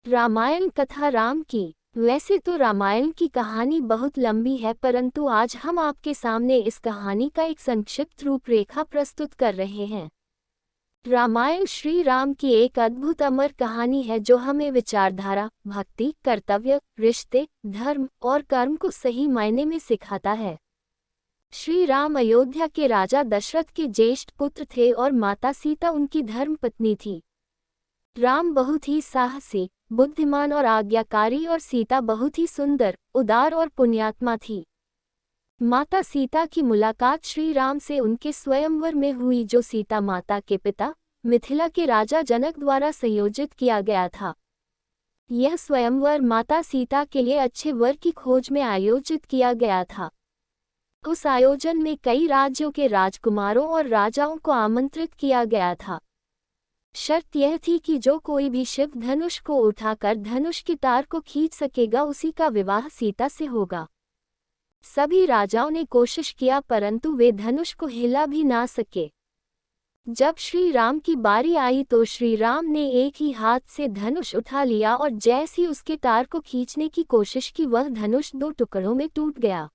रामायण कथा राम की। वैसे तो रामायण की कहानी बहुत लंबी है, परंतु आज हम आपके सामने इस कहानी का एक संक्षिप्त रूपरेखा प्रस्तुत कर रहे हैं। रामायण श्री राम की एक अद्भुत अमर कहानी है जो हमें विचारधारा, भक्ति, कर्तव्य, रिश्ते, धर्म और कर्म को सही मायने में सिखाता है। श्री राम अयोध्या के राजा दशरथ के ज्येष्ठ पुत्र थे और माता सीता उनकी धर्मपत्नी थी। राम बहुत ही साहसी, बुद्धिमान और आज्ञाकारी और सीता बहुत ही सुंदर, उदार और पुण्यात्मा थी। माता सीता की मुलाकात श्री राम से उनके स्वयंवर में हुई, जो सीता माता के पिता मिथिला के राजा जनक द्वारा संयोजित किया गया था। यह स्वयंवर माता सीता के लिए अच्छे वर की खोज में आयोजित किया गया था। उस आयोजन में कई राज्यों के राजकुमारों और राजाओं को आमंत्रित किया गया था। शर्त यह थी कि जो कोई भी शिव धनुष को उठाकर धनुष की तार को खींच सकेगा, उसी का विवाह सीता से होगा। सभी राजाओं ने कोशिश किया, परंतु वे धनुष को हिला भी ना सके। जब श्री राम की बारी आई तो श्री राम ने एक ही हाथ से धनुष उठा लिया और जैसे ही उसके तार को खींचने की कोशिश की, वह धनुष दो टुकड़ों में टूट गया।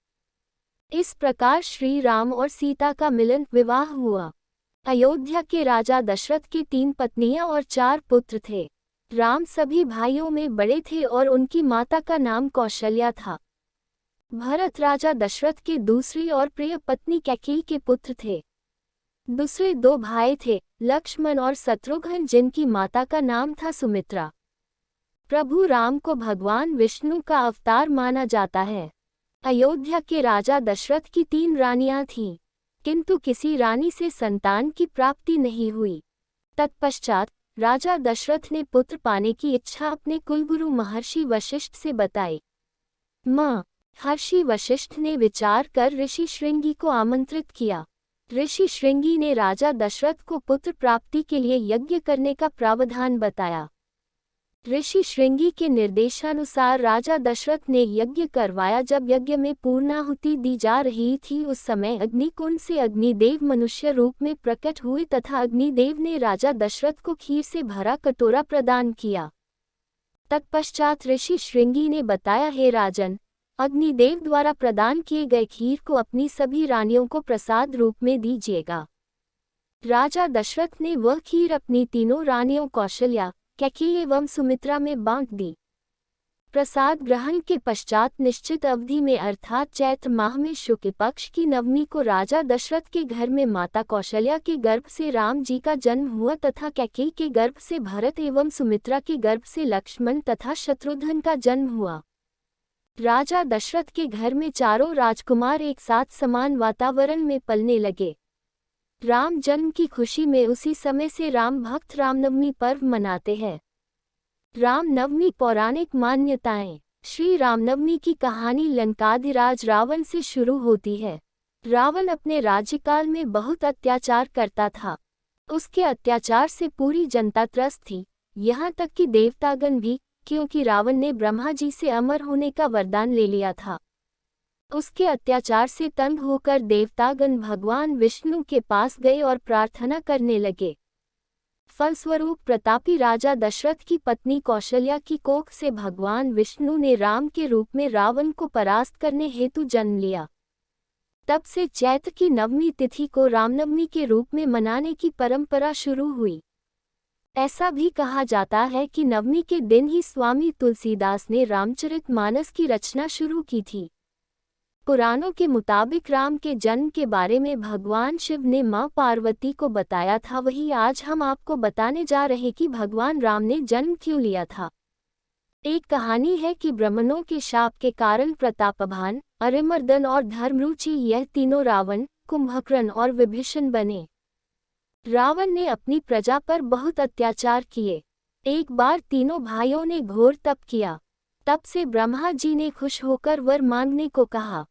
इस प्रकार श्री राम और सीता का मिलन विवाह हुआ। अयोध्या के राजा दशरथ की 3 पत्नियां और 4 पुत्र थे। राम सभी भाइयों में बड़े थे और उनकी माता का नाम कौशल्या था। भरत राजा दशरथ के दूसरी और प्रिय पत्नी कैकेयी के पुत्र थे। दूसरे 2 भाई थे, लक्ष्मण और शत्रुघ्न, जिनकी माता का नाम था सुमित्रा। प्रभु राम को भगवान विष्णु का अवतार माना जाता है। अयोध्या के राजा दशरथ की 3 रानियां थीं, किंतु किसी रानी से संतान की प्राप्ति नहीं हुई। तत्पश्चात राजा दशरथ ने पुत्र पाने की इच्छा अपने कुलगुरु महर्षि वशिष्ठ से बताई। महर्षि वशिष्ठ ने विचार कर ऋषि श्रृंगी को आमंत्रित किया। ऋषि श्रृंगी ने राजा दशरथ को पुत्र प्राप्ति के लिए यज्ञ करने का प्रावधान बताया। ऋषि श्रृंगी के निर्देशानुसार राजा दशरथ ने यज्ञ करवाया। जब यज्ञ में पूर्णाहुति दी जा रही थी, उस समय अग्निकुंड से अग्निदेव मनुष्य रूप में प्रकट हुए तथा अग्निदेव ने राजा दशरथ को खीर से भरा कटोरा प्रदान किया। तत्पश्चात ऋषि श्रृंगी ने बताया, हे राजन, अग्निदेव द्वारा प्रदान किए गए खीर को अपनी सभी रानियों को प्रसाद रूप में दीजिएगा। राजा दशरथ ने वह खीर अपनी तीनों रानियों कौशल्या, कैकेयी एवं सुमित्रा में बांट दी। प्रसाद ग्रहण के पश्चात निश्चित अवधि में अर्थात चैत्र माह में शुक्ल पक्ष की नवमी को राजा दशरथ के घर में माता कौशल्या के गर्भ से राम जी का जन्म हुआ तथा कैकेयी के गर्भ से भरत एवं सुमित्रा के गर्भ से लक्ष्मण तथा शत्रुघ्न का जन्म हुआ। राजा दशरथ के घर में चारों राजकुमार एक साथ समान वातावरण में पलने लगे। राम जन्म की खुशी में उसी समय से राम भक्त रामनवमी पर्व मनाते हैं। रामनवमी पौराणिक मान्यताएं। श्री रामनवमी की कहानी लंकाधिराज रावण से शुरू होती है। रावण अपने राज्यकाल में बहुत अत्याचार करता था। उसके अत्याचार से पूरी जनता त्रस्त थी, यहाँ तक कि देवतागण भी, क्योंकि रावण ने ब्रह्मा जी से अमर होने का वरदान ले लिया था। उसके अत्याचार से तंग होकर देवतागण भगवान विष्णु के पास गए और प्रार्थना करने लगे। फलस्वरूप प्रतापी राजा दशरथ की पत्नी कौशल्या की कोख से भगवान विष्णु ने राम के रूप में रावण को परास्त करने हेतु जन्म लिया। तब से चैत्र की नवमी तिथि को रामनवमी के रूप में मनाने की परंपरा शुरू हुई। ऐसा भी कहा जाता है कि नवमी के दिन ही स्वामी तुलसीदास ने रामचरितमानस की रचना शुरू की थी। पुराणों के मुताबिक राम के जन्म के बारे में भगवान शिव ने मां पार्वती को बताया था, वही आज हम आपको बताने जा रहे कि भगवान राम ने जन्म क्यों लिया था। एक कहानी है कि ब्राह्मणों के शाप के कारण प्रतापभान, अरिमर्दन और धर्मरुचि, यह तीनों रावण, कुंभकर्ण और विभीषण बने। रावण ने अपनी प्रजा पर बहुत अत्याचार किए। एक बार तीनों भाइयों ने घोर तप किया। तब से ब्रह्मा जी ने खुश होकर वर मांगने को कहा।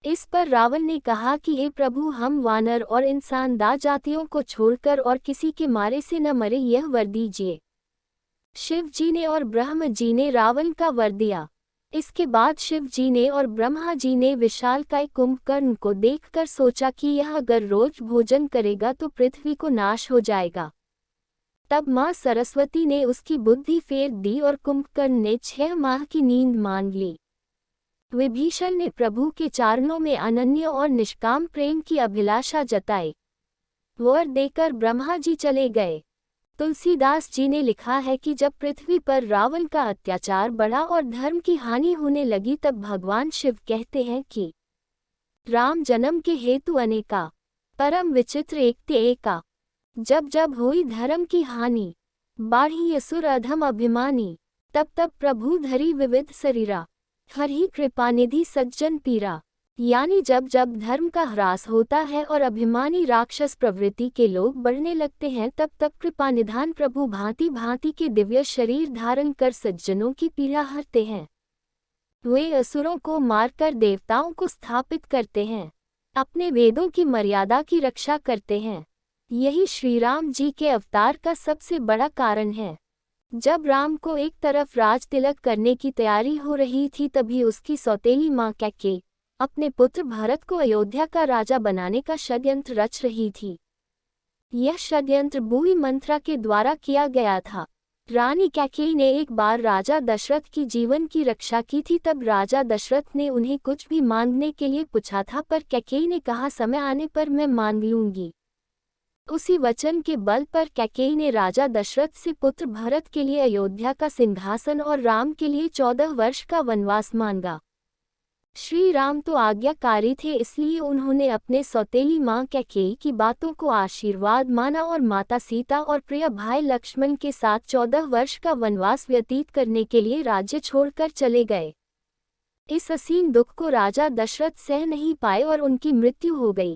इस पर रावण ने कहा कि हे प्रभु, हम वानर और इंसान दा जातियों को छोड़कर और किसी के मारे से न मरे, यह वर दीजिए। शिव जी ने और ब्रह्म जी ने रावण का वर दिया। इसके बाद शिव जी ने और ब्रह्मा जी ने विशालकाय कुंभकर्ण को देखकर सोचा कि यह अगर रोज भोजन करेगा तो पृथ्वी को नाश हो जाएगा। तब माँ सरस्वती ने उसकी बुद्धि फेर दी और कुंभकर्ण ने 6 माह की नींद मांग ली। विभीषण ने प्रभु के चरणों में अनन्य और निष्काम प्रेम की अभिलाषा जताई। वर देकर ब्रह्मा जी चले गए। तुलसीदास जी ने लिखा है कि जब पृथ्वी पर रावण का अत्याचार बढ़ा और धर्म की हानि होने लगी, तब भगवान शिव कहते हैं कि राम जन्म के हेतु अनेका, परम विचित्र एकते एका। जब जब हुई धर्म की हानि, बाढ़ी असुर अधम अभिमानी, तब तब प्रभु धरी विविध शरीरा, हरि कृपानिधि सज्जन पीरा। यानी जब जब धर्म का ह्रास होता है और अभिमानी राक्षस प्रवृत्ति के लोग बढ़ने लगते हैं, तब तब कृपानिधान प्रभु भांति भांति के दिव्य शरीर धारण कर सज्जनों की पीड़ा हरते हैं। वे असुरों को मारकर देवताओं को स्थापित करते हैं, अपने वेदों की मर्यादा की रक्षा करते हैं। यही श्री राम जी के अवतार का सबसे बड़ा कारण है। जब राम को एक तरफ राज तिलक करने की तैयारी हो रही थी, तभी उसकी सौतेली माँ कैकेयी अपने पुत्र भरत को अयोध्या का राजा बनाने का षड्यंत्र रच रही थी। यह षड्यंत्र बुरी मंत्रा के द्वारा किया गया था। रानी कैकेयी ने एक बार राजा दशरथ की जीवन की रक्षा की थी। तब राजा दशरथ ने उन्हें कुछ भी मांगने के लिए पूछा था, पर कैकेयी ने कहा, समय आने पर मैं मांग लूंगी। उसी वचन के बल पर कैकेयी ने राजा दशरथ से पुत्र भरत के लिए अयोध्या का सिंहासन और राम के लिए 14 वर्ष का वनवास मांगा। श्री राम तो आज्ञाकारी थे, इसलिए उन्होंने अपने सौतेली माँ कैकेयी की बातों को आशीर्वाद माना और माता सीता और प्रिय भाई लक्ष्मण के साथ 14 वर्ष का वनवास व्यतीत करने के लिए राज्य छोड़कर चले गए। इस असीम दुख को राजा दशरथ सह नहीं पाए और उनकी मृत्यु हो गई।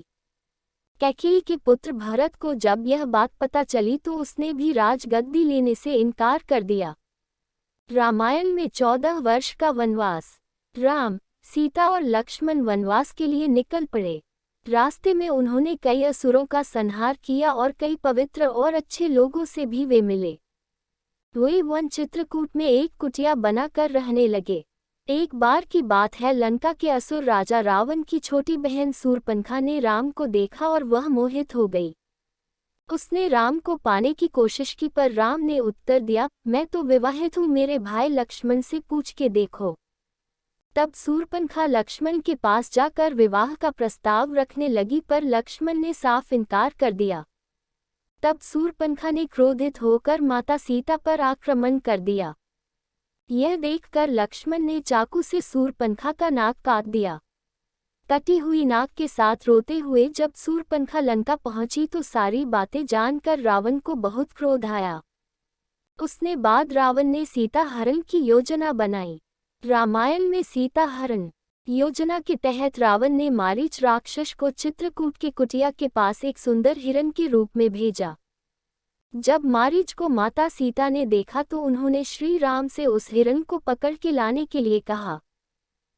कैकेयी के पुत्र भरत को जब यह बात पता चली तो उसने भी राजगद्दी लेने से इनकार कर दिया। रामायण में 14 वर्ष का वनवास। राम, सीता और लक्ष्मण वनवास के लिए निकल पड़े। रास्ते में उन्होंने कई असुरों का संहार किया और कई पवित्र और अच्छे लोगों से भी वे मिले। वे वन चित्रकूट में एक कुटिया बनाकर रहने लगे। एक बार की बात है, लंका के असुर राजा रावण की छोटी बहन शूर्पणखा ने राम को देखा और वह मोहित हो गई। उसने राम को पाने की कोशिश की, पर राम ने उत्तर दिया, मैं तो विवाहित हूँ, मेरे भाई लक्ष्मण से पूछ के देखो। तब शूर्पणखा लक्ष्मण के पास जाकर विवाह का प्रस्ताव रखने लगी, पर लक्ष्मण ने साफ इनकार कर दिया। तब शूर्पणखा ने क्रोधित होकर माता सीता पर आक्रमण कर दिया। यह देखकर लक्ष्मण ने चाकू से शूर्पणखा का नाक काट दिया। कटी हुई नाक के साथ रोते हुए जब शूर्पणखा लंका पहुंची तो सारी बातें जानकर रावण को बहुत क्रोध आया। उसने बाद रावण ने सीता हरण की योजना बनाई। रामायण में सीता हरण योजना के तहत रावण ने मारीच राक्षस को चित्रकूट के कुटिया के पास एक सुंदर हिरण के रूप में भेजा। जब मारीच को माता सीता ने देखा तो उन्होंने श्री राम से उस हिरण को पकड़ के लाने के लिए कहा।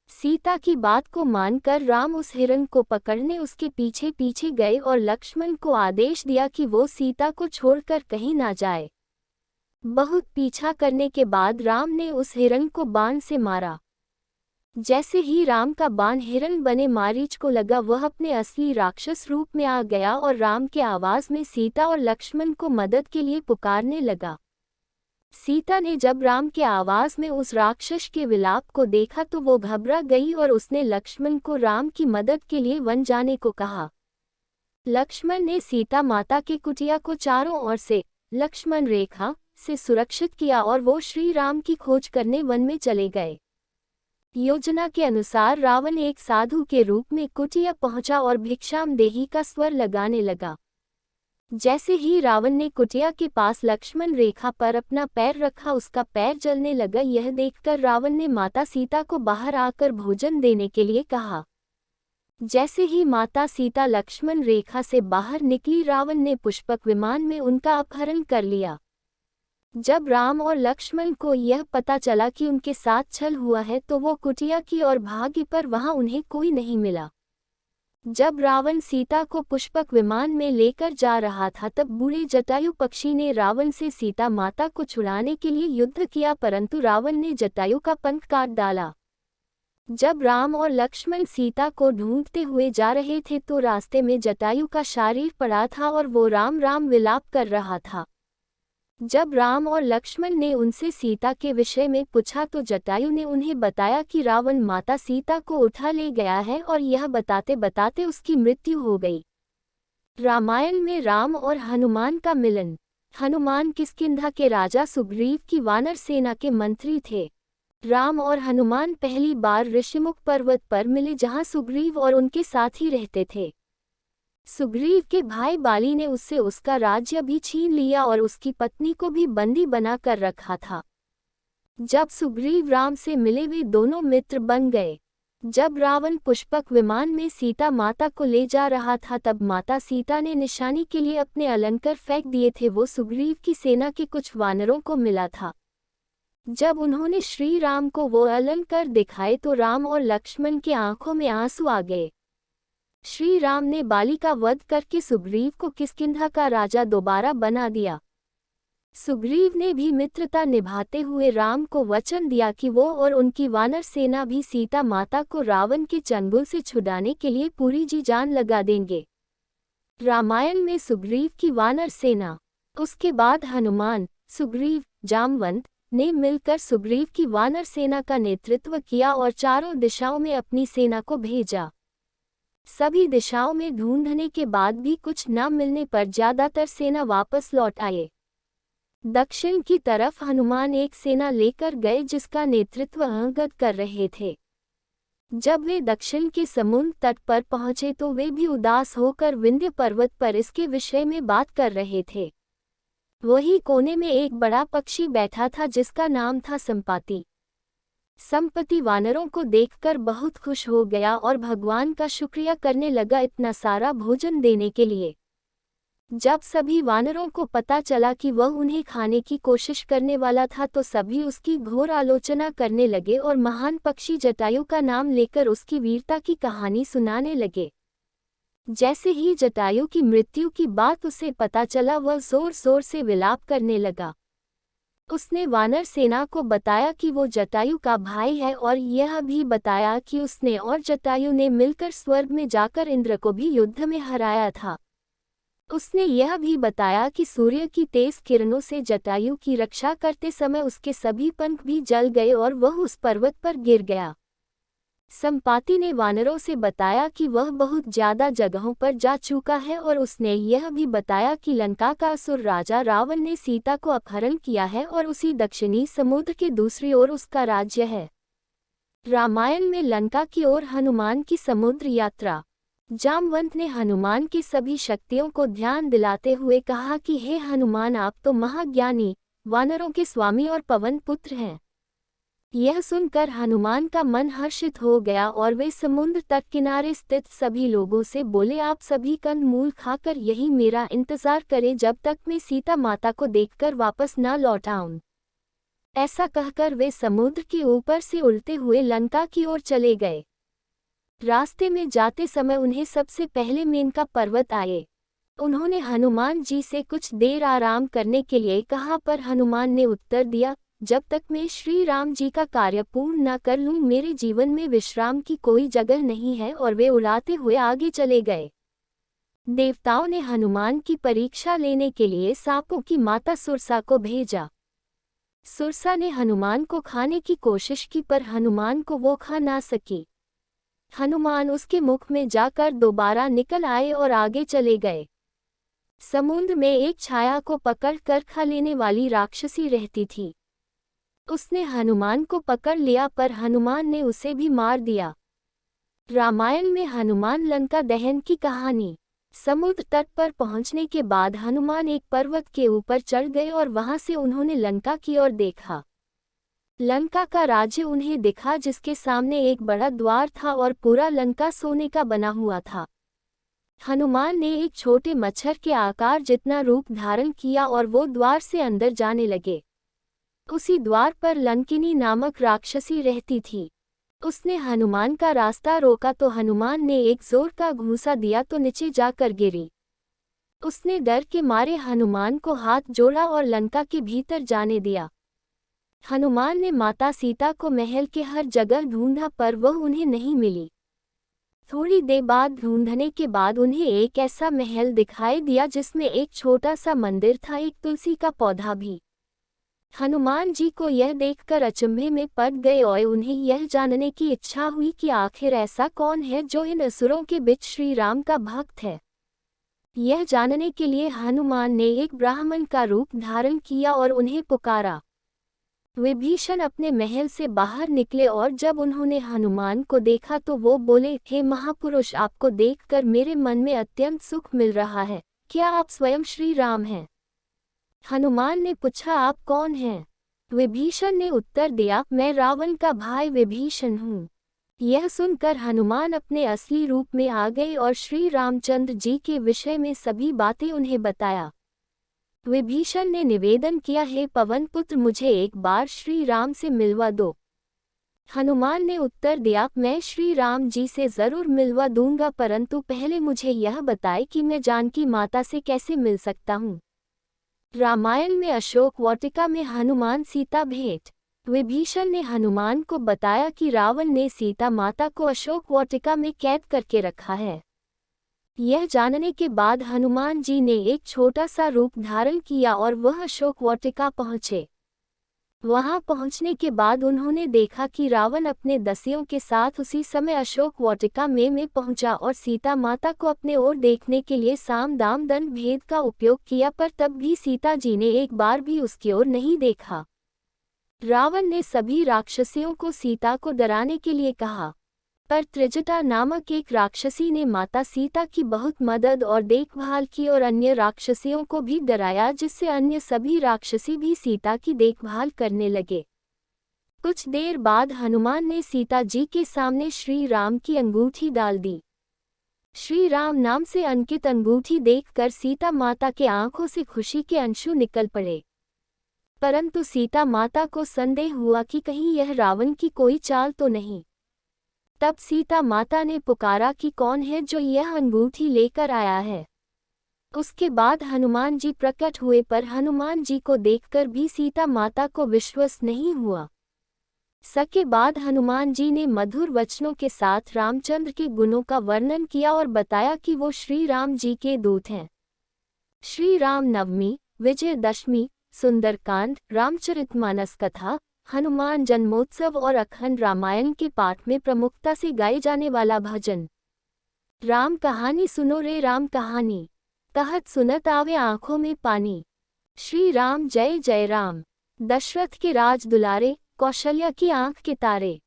सीता की बात को मानकर राम उस हिरण को पकड़ने उसके पीछे पीछे गए और लक्ष्मण को आदेश दिया कि वो सीता को छोड़कर कहीं ना जाए। बहुत पीछा करने के बाद राम ने उस हिरण को बाण से मारा। जैसे ही राम का बाण हिरण बने मारीच को लगा, वह अपने असली राक्षस रूप में आ गया और राम के आवाज में सीता और लक्ष्मण को मदद के लिए पुकारने लगा। सीता ने जब राम के आवाज में उस राक्षस के विलाप को देखा तो वो घबरा गई और उसने लक्ष्मण को राम की मदद के लिए वन जाने को कहा। लक्ष्मण ने सीता माता के कुटिया को चारों ओर से लक्ष्मण रेखा से सुरक्षित किया और वो श्री राम की खोज करने वन में चले गए। योजना के अनुसार रावण एक साधु के रूप में कुटिया पहुंचा और भिक्षाम देही का स्वर लगाने लगा। जैसे ही रावण ने कुटिया के पास लक्ष्मण रेखा पर अपना पैर रखा, उसका पैर जलने लगा। यह देखकर रावण ने माता सीता को बाहर आकर भोजन देने के लिए कहा। जैसे ही माता सीता लक्ष्मण रेखा से बाहर निकली, रावण ने पुष्पक विमान में उनका अपहरण कर लिया। जब राम और लक्ष्मण को यह पता चला कि उनके साथ छल हुआ है तो वो कुटिया की ओर भागे, पर वहां उन्हें कोई नहीं मिला। जब रावण सीता को पुष्पक विमान में लेकर जा रहा था तब बूढ़े जटायु पक्षी ने रावण से सीता माता को छुड़ाने के लिए युद्ध किया, परंतु रावण ने जटायु का पंख काट डाला। जब राम और लक्ष्मण सीता को ढूंढते हुए जा रहे थे तो रास्ते में जटायु का शरीर पड़ा था और वो राम राम विलाप कर रहा था। जब राम और लक्ष्मण ने उनसे सीता के विषय में पूछा तो जटायु ने उन्हें बताया कि रावण माता सीता को उठा ले गया है और यह बताते बताते उसकी मृत्यु हो गई। रामायण में राम और हनुमान का मिलन। हनुमान किष्किंधा के राजा सुग्रीव की वानर सेना के मंत्री थे। राम और हनुमान पहली बार ऋषिमुख पर्वत पर मिले जहां सुग्रीव और उनके साथी रहते थे। सुग्रीव के भाई बाली ने उससे उसका राज्य भी छीन लिया और उसकी पत्नी को भी बंदी बना कर रखा था। जब सुग्रीव राम से मिले वे दोनों मित्र बन गए। जब रावण पुष्पक विमान में सीता माता को ले जा रहा था तब माता सीता ने निशानी के लिए अपने अलंकर फेंक दिए थे। वो सुग्रीव की सेना के कुछ वानरों को मिला था। जब उन्होंने श्री राम को वो अलंकर दिखाए तो राम और लक्ष्मण की आंखों में आंसू आ गए। श्री राम ने बाली का वध करके सुग्रीव को किष्किंधा का राजा दोबारा बना दिया। सुग्रीव ने भी मित्रता निभाते हुए राम को वचन दिया कि वो और उनकी वानर सेना भी सीता माता को रावण के चंगुल से छुड़ाने के लिए पूरी जी जान लगा देंगे। रामायण में सुग्रीव की वानर सेना। उसके बाद हनुमान, सुग्रीव, जामवंत ने मिलकर सुग्रीव की वानर सेना का नेतृत्व किया और चारों दिशाओं में अपनी सेना को भेजा। सभी दिशाओं में ढूंढने के बाद भी कुछ न मिलने पर ज्यादातर सेना वापस लौट आए। दक्षिण की तरफ हनुमान एक सेना लेकर गए जिसका नेतृत्व अंगद कर रहे थे। जब वे दक्षिण के समुद्र तट पर पहुंचे तो वे भी उदास होकर विंध्य पर्वत पर इसके विषय में बात कर रहे थे। वही कोने में एक बड़ा पक्षी बैठा था जिसका नाम था संपाति। संपत्ति वानरों को देखकर बहुत खुश हो गया और भगवान का शुक्रिया करने लगा इतना सारा भोजन देने के लिए। जब सभी वानरों को पता चला कि वह उन्हें खाने की कोशिश करने वाला था तो सभी उसकी घोर आलोचना करने लगे और महान पक्षी जटायु का नाम लेकर उसकी वीरता की कहानी सुनाने लगे। जैसे ही जटायु की मृत्यु की बात उसे पता चला वह जोर जोर से विलाप करने लगा। उसने वानर सेना को बताया कि वो जटायु का भाई है और यह भी बताया कि उसने और जटायु ने मिलकर स्वर्ग में जाकर इंद्र को भी युद्ध में हराया था। उसने यह भी बताया कि सूर्य की तेज किरणों से जटायु की रक्षा करते समय उसके सभी पंख भी जल गए और वह उस पर्वत पर गिर गया। संपाति ने वानरों से बताया कि वह बहुत ज्यादा जगहों पर जा चुका है और उसने यह भी बताया कि लंका का असुर राजा रावण ने सीता को अपहरण किया है और उसी दक्षिणी समुद्र के दूसरी ओर उसका राज्य है। रामायण में लंका की ओर हनुमान की समुद्र यात्रा। जामवंत ने हनुमान की सभी शक्तियों को ध्यान दिलाते हुए कहा कि हे हनुमान, आप तो महाज्ञानी, वानरों के स्वामी और पवन पुत्र हैं। यह सुनकर हनुमान का मन हर्षित हो गया और वे समुद्र तट किनारे स्थित सभी लोगों से बोले, आप सभी कंद मूल खाकर यही मेरा इंतजार करें जब तक मैं सीता माता को देखकर वापस न लौट आऊं। ऐसा कहकर वे समुद्र के ऊपर से उड़ते हुए लंका की ओर चले गए। रास्ते में जाते समय उन्हें सबसे पहले मेनका पर्वत आए। उन्होंने हनुमान जी से कुछ देर आराम करने के लिए कहा पर हनुमान ने उत्तर दिया, जब तक मैं श्री राम जी का कार्य पूर्ण न कर लूं मेरे जीवन में विश्राम की कोई जगह नहीं है, और वे उड़ाते हुए आगे चले गए। देवताओं ने हनुमान की परीक्षा लेने के लिए सांपों की माता सुरसा को भेजा। सुरसा ने हनुमान को खाने की कोशिश की पर हनुमान को वो खा ना सकी। हनुमान उसके मुख में जाकर दोबारा निकल आए और आगे चले गए। समुद्र में एक छाया को पकड़ कर खा लेने वाली राक्षसी रहती थी। उसने हनुमान को पकड़ लिया पर हनुमान ने उसे भी मार दिया। रामायण में हनुमान लंका दहन की कहानी। समुद्र तट पर पहुंचने के बाद हनुमान एक पर्वत के ऊपर चढ़ गए और वहां से उन्होंने लंका की ओर देखा। लंका का राज्य उन्हें दिखा जिसके सामने एक बड़ा द्वार था और पूरा लंका सोने का बना हुआ था। हनुमान ने एक छोटे मच्छर के आकार जितना रूप धारण किया और वो द्वार से अंदर जाने लगे। उसी द्वार पर लंकिनी नामक राक्षसी रहती थी। उसने हनुमान का रास्ता रोका तो हनुमान ने एक जोर का घूंसा दिया तो नीचे जाकर गिरी। उसने डर के मारे हनुमान को हाथ जोड़ा और लंका के भीतर जाने दिया। हनुमान ने माता सीता को महल के हर जगह ढूंढा पर वह उन्हें नहीं मिली। थोड़ी देर बाद ढूंढने के बाद उन्हें एक ऐसा महल दिखाई दिया जिसमें एक छोटा सा मंदिर था, एक तुलसी का पौधा भी। हनुमान जी को यह देखकर अचंभे में पड़ गए और उन्हें यह जानने की इच्छा हुई कि आखिर ऐसा कौन है जो इन असुरों के बीच श्री राम का भक्त है। यह जानने के लिए हनुमान ने एक ब्राह्मण का रूप धारण किया और उन्हें पुकारा। विभीषण अपने महल से बाहर निकले और जब उन्होंने हनुमान को देखा तो वो बोले, हे महापुरुष, आपको देखकर मेरे मन में अत्यंत सुख मिल रहा है। क्या आप स्वयं श्री राम हैं? हनुमान ने पूछा, आप कौन हैं? विभीषण ने उत्तर दिया, मैं रावण का भाई विभीषण हूँ। यह सुनकर हनुमान अपने असली रूप में आ गए और श्री रामचंद्र जी के विषय में सभी बातें उन्हें बताया। विभीषण ने निवेदन किया, हे पवन पुत्र, मुझे एक बार श्री राम से मिलवा दो। हनुमान ने उत्तर दिया, मैं श्री राम जी से जरूर मिलवा दूंगा, परंतु पहले मुझे यह बताए कि मैं जानकी माता से कैसे मिल सकता हूँ। रामायण में अशोक वाटिका में हनुमान सीता भेंट। विभीषण ने हनुमान को बताया कि रावण ने सीता माता को अशोक वाटिका में कैद करके रखा है। यह जानने के बाद हनुमान जी ने एक छोटा सा रूप धारण किया और वह अशोक वाटिका पहुँचे। वहां पहुंचने के बाद उन्होंने देखा कि रावण अपने दसियों के साथ उसी समय अशोक वाटिका में पहुंचा और सीता माता को अपने ओर देखने के लिए साम दाम दंड भेद का उपयोग किया, पर तब भी सीता जी ने एक बार भी उसकी ओर नहीं देखा। रावण ने सभी राक्षसियों को सीता को डराने के लिए कहा, पर त्रिजटा नामक एक राक्षसी ने माता सीता की बहुत मदद और देखभाल की और अन्य राक्षसियों को भी डराया, जिससे अन्य सभी राक्षसी भी सीता की देखभाल करने लगे। कुछ देर बाद हनुमान ने सीता जी के सामने श्री राम की अंगूठी डाल दी। श्री राम नाम से अंकित अंगूठी देखकर सीता माता के आंखों से खुशी के अंशु निकल पड़े, परंतु सीता माता को संदेह हुआ कि कहीं यह रावण की कोई चाल तो नहीं। तब सीता माता ने पुकारा कि कौन है जो यह अंगूठी लेकर आया है। उसके बाद हनुमान जी प्रकट हुए, पर हनुमान जी को देखकर भी सीता माता को विश्वास नहीं हुआ। सके बाद हनुमान जी ने मधुर वचनों के साथ रामचंद्र के गुणों का वर्णन किया और बताया कि वो श्री राम जी के दूत हैं। श्री राम नवमी, विजयदशमी, सुंदरकांड, रामचरितमानस कथा, हनुमान जन्मोत्सव और अखंड रामायण के पाठ में प्रमुखता से गाए जाने वाला भजन। राम कहानी सुनो रे राम कहानी, कहत सुनत आवे आंखों में पानी। श्री राम जय जय राम, दशरथ के राज दुलारे, कौशल्या की आंख के तारे।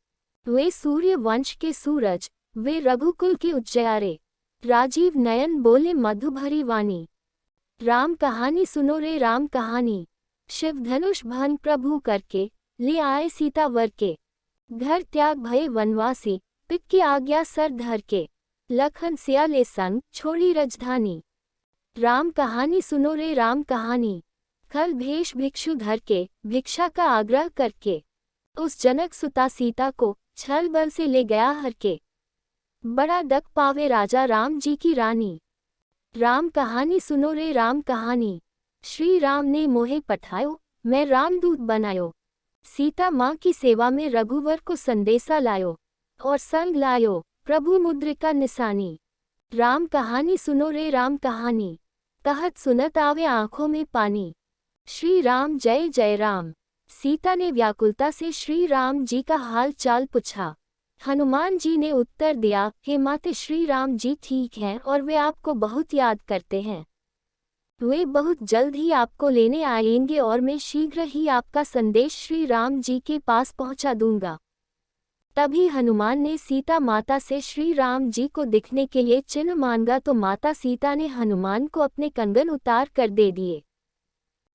वे सूर्य वंश के सूरज, वे रघुकुल के उज्जयारे। राजीव नयन बोले मधु भरी वाणी। राम कहानी सुनो रे राम कहानी, शिव धनुष भंग प्रभु करके, ले आए सीता वर के। घर त्याग भये वनवासी, पिता की आज्ञा सर धर के। लखन सिया ले संग, छोड़ी राजधानी। राम कहानी सुनो रे राम कहानी, खल भेष भिक्षु धर के, भिक्षा का आग्रह करके। उस जनक सुता सीता को, छल बल से ले गया हर के। बड़ा डक पावे राजा राम जी की रानी। राम कहानी सुनो रे राम कहानी, श्री राम ने मोहे पठायो, मैं रामदूत बनायो। सीता माँ की सेवा में रघुवर को संदेशा लायो, और संग लायो, प्रभु मुद्रिका निशानी। राम कहानी सुनो रे राम कहानी, कहत सुनत आवे आंखों में पानी। श्री राम जय जय राम। सीता ने व्याकुलता से श्री राम जी का हाल चाल पूछा। हनुमान जी ने उत्तर दिया, हे माते, श्री राम जी ठीक हैं और वे आपको बहुत याद करते हैं। वे बहुत जल्द ही आपको लेने आएंगे और मैं शीघ्र ही आपका संदेश श्री राम जी के पास पहुंचा दूंगा। तभी हनुमान ने सीता माता से श्री राम जी को दिखने के लिए चिन्ह मांगा, तो माता सीता ने हनुमान को अपने कंगन उतार कर दे दिए।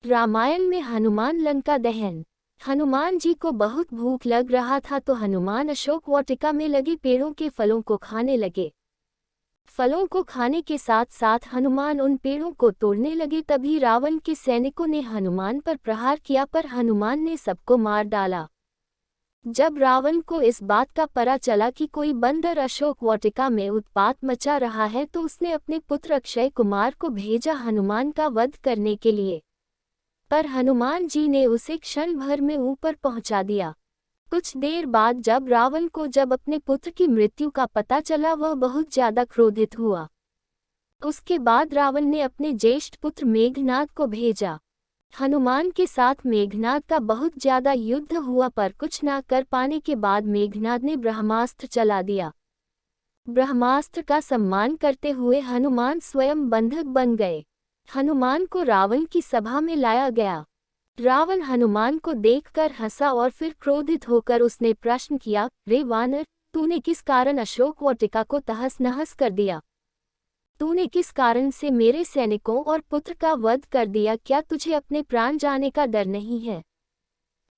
रामायण में हनुमान लंका दहन। हनुमान जी को बहुत भूख लग रहा था, तो हनुमान अशोक वाटिका में लगे पेड़ों के फलों को खाने लगे। फलों को खाने के साथ साथ हनुमान उन पेड़ों को तोड़ने लगे। तभी रावण के सैनिकों ने हनुमान पर प्रहार किया, पर हनुमान ने सबको मार डाला। जब रावण को इस बात का पता चला कि कोई बंदर अशोक वाटिका में उत्पात मचा रहा है, तो उसने अपने पुत्र अक्षय कुमार को भेजा हनुमान का वध करने के लिए, पर हनुमान जी ने उसे क्षण भर में ऊपर पहुंचा दिया। कुछ देर बाद जब अपने पुत्र की मृत्यु का पता चला वह बहुत ज्यादा क्रोधित हुआ। उसके बाद रावण ने अपने ज्येष्ठ पुत्र मेघनाद को भेजा। हनुमान के साथ मेघनाद का बहुत ज्यादा युद्ध हुआ पर कुछ न कर पाने के बाद मेघनाद ने ब्रह्मास्त्र चला दिया। ब्रह्मास्त्र का सम्मान करते हुए हनुमान स्वयं बंधक बन गए। हनुमान को रावण की सभा में लाया गया। रावण हनुमान को देखकर हंसा और फिर क्रोधित होकर उसने प्रश्न किया, रे वानर, तूने किस कारण अशोक वाटिका को तहस नहस कर दिया? तूने किस कारण से मेरे सैनिकों और पुत्र का वध कर दिया? क्या तुझे अपने प्राण जाने का डर नहीं है?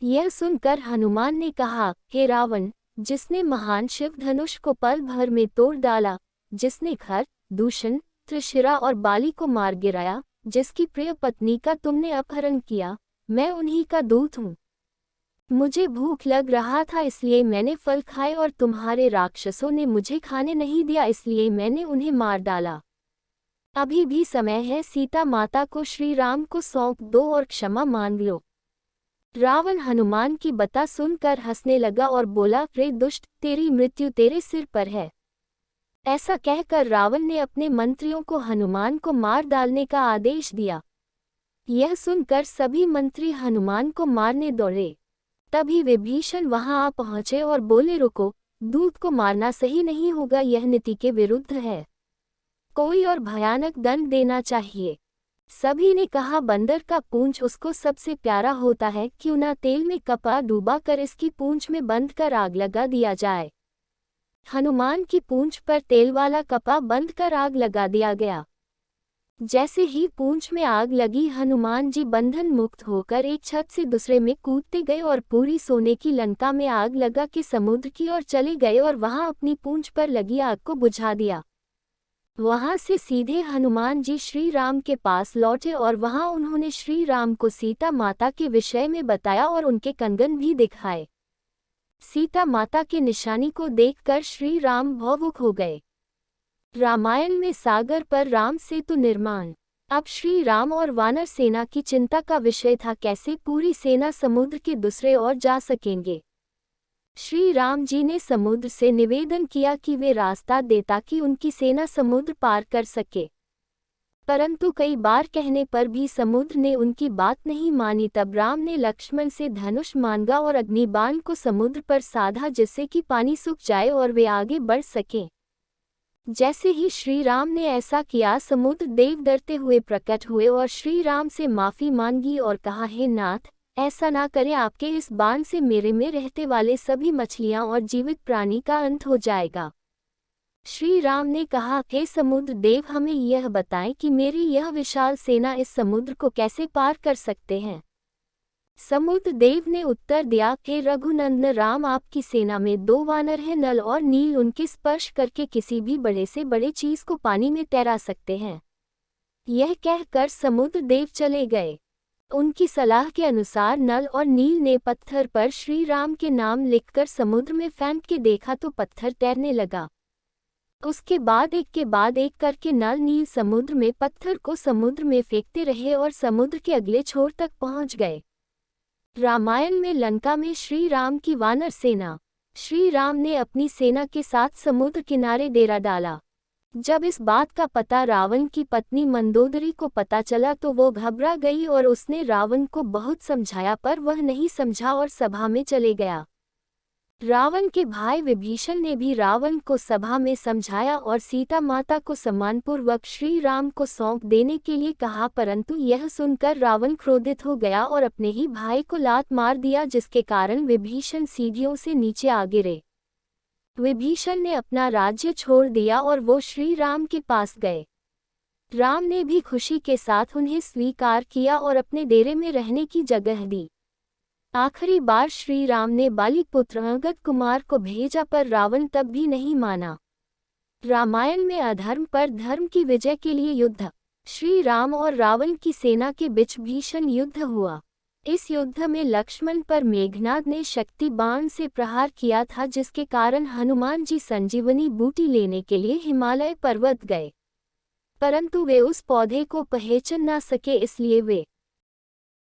यह सुनकर हनुमान ने कहा, हे रावण, जिसने महान शिव धनुष को पल भर में तोड़ डाला, जिसने खर, दूषण, त्रिशिरा और बाली को मार गिराया, जिसकी प्रिय पत्नी का तुमने अपहरण किया, मैं उन्हीं का दूत हूँ। मुझे भूख लग रहा था इसलिए मैंने फल खाए और तुम्हारे राक्षसों ने मुझे खाने नहीं दिया इसलिए मैंने उन्हें मार डाला। अभी भी समय है, सीता माता को श्री राम को सौंप दो और क्षमा मांग लो। रावण हनुमान की बात सुनकर हंसने लगा और बोला, रे दुष्ट, तेरी मृत्यु तेरे सिर पर है। ऐसा कहकर रावण ने अपने मंत्रियों को हनुमान को मार डालने का आदेश दिया। यह सुनकर सभी मंत्री हनुमान को मारने दौड़े। तभी विभीषण वहां आ पहुंचे और बोले, रुको, दूत को मारना सही नहीं होगा, यह नीति के विरुद्ध है। कोई और भयानक दंड देना चाहिए। सभी ने कहा, बंदर का पूंछ उसको सबसे प्यारा होता है, क्यों ना तेल में कपड़ा डूबा कर इसकी पूंछ में बंद कर आग लगा दिया जाए। हनुमान की पूंछ पर तेल वाला कपड़ा बंद कर आग लगा दिया गया। जैसे ही पूंछ में आग लगी, हनुमान जी बंधन मुक्त होकर एक छत से दूसरे में कूदते गए और पूरी सोने की लंका में आग लगा के समुद्र की ओर चले गए और वहां अपनी पूंछ पर लगी आग को बुझा दिया। वहां से सीधे हनुमान जी श्री राम के पास लौटे और वहां उन्होंने श्री राम को सीता माता के विषय में बताया और उनके कंगन भी दिखाए। सीता माता के निशानी को देखकर श्री राम भावुक हो गए। रामायण में सागर पर राम सेतु निर्माण। अब श्री राम और वानर सेना की चिंता का विषय था, कैसे पूरी सेना समुद्र के दूसरे ओर जा सकेंगे। श्री राम जी ने समुद्र से निवेदन किया कि वे रास्ता दे ताकि उनकी सेना समुद्र पार कर सके, परंतु कई बार कहने पर भी समुद्र ने उनकी बात नहीं मानी। तब राम ने लक्ष्मण से धनुष मांगा और अग्निबाण को समुद्र पर साधा, जिससे कि पानी सूख जाए और वे आगे बढ़ सकें। जैसे ही श्री राम ने ऐसा किया, समुद्र देव डरते हुए प्रकट हुए और श्री राम से माफी मांगी और कहा, हे नाथ, ऐसा ना करें, आपके इस बाण से मेरे में रहते वाले सभी मछलियां और जीवित प्राणी का अंत हो जाएगा। श्री राम ने कहा, हे समुद्र देव, हमें यह बताएं कि मेरी यह विशाल सेना इस समुद्र को कैसे पार कर सकते हैं। समुद्र देव ने उत्तर दिया, हे रघुनंदन राम, आपकी सेना में 2 वानर हैं, नल और नील, उनके स्पर्श करके किसी भी बड़े से बड़े चीज को पानी में तैरा सकते हैं। यह कहकर समुद्र देव चले गए। उनकी सलाह के अनुसार नल और नील ने पत्थर पर श्री राम के नाम लिखकर समुद्र में फेंक के देखा तो पत्थर तैरने लगा। उसके बाद एक करके नल नील समुद्र में पत्थर को समुद्र में फेंकते रहे और समुद्र के अगले छोर तक पहुंच गए। रामायण में लंका में श्री राम की वानर सेना। श्री राम ने अपनी सेना के साथ समुद्र किनारे डेरा डाला। जब इस बात का पता रावण की पत्नी मंदोदरी को पता चला तो वो घबरा गई और उसने रावण को बहुत समझाया पर वह नहीं समझा और सभा में चले गया। रावण के भाई विभीषण ने भी रावण को सभा में समझाया और सीता माता को सम्मानपूर्वक श्री राम को सौंप देने के लिए कहा, परंतु यह सुनकर रावण क्रोधित हो गया और अपने ही भाई को लात मार दिया, जिसके कारण विभीषण सीढ़ियों से नीचे आ गिरे। विभीषण ने अपना राज्य छोड़ दिया और वो श्री राम के पास गए। राम ने भी खुशी के साथ उन्हें स्वीकार किया और अपने डेरे में रहने की जगह दी। आखिरी बार श्री राम ने बाली पुत्र अंगद कुमार को भेजा पर रावण तब भी नहीं माना। रामायण में अधर्म पर धर्म की विजय के लिए युद्ध। श्री राम और रावण की सेना के बीच भीषण युद्ध हुआ। इस युद्ध में लक्ष्मण पर मेघनाद ने शक्ति बाण से प्रहार किया था, जिसके कारण हनुमान जी संजीवनी बूटी लेने के लिए हिमालय पर्वत गए, परंतु वे उस पौधे को पहचान न सके, इसलिए वे